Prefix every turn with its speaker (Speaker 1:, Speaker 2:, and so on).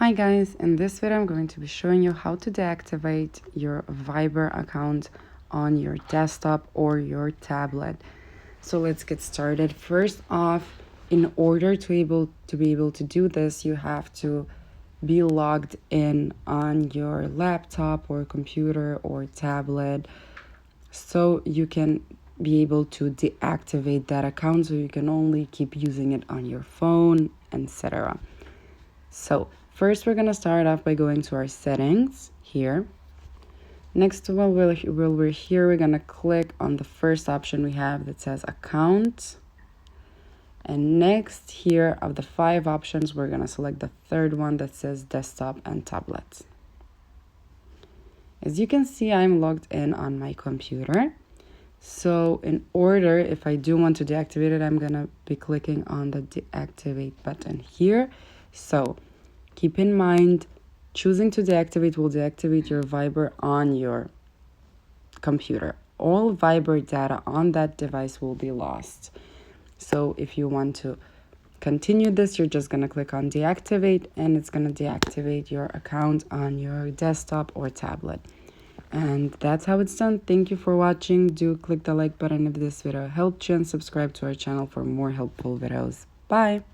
Speaker 1: Hi guys, in this video I'm going to be showing you how to deactivate your Viber account on your desktop or your tablet. So let's get started. First off, in order to be able to do this, you have to be logged in on your laptop or computer or tablet so you can be able to deactivate that account so you can only keep using it on your phone, etc. So first we're going to start off by going to our settings here. Next to while we're here, we're going to click on the first option we have that says account. And next here of the 5 options, we're going to select the third one that says desktop and tablet. As you can see, I'm logged in on my computer. So in order, if I do want to deactivate it, I'm going to be clicking on the deactivate button here. So keep in mind, choosing to deactivate will deactivate your Viber on your computer. All Viber data on that device will be lost. So if you want to continue this, you're just going to click on deactivate and it's going to deactivate your account on your desktop or tablet. And that's how it's done. Thank you for watching. Do click the like button if this video helped you and subscribe to our channel for more helpful videos. Bye!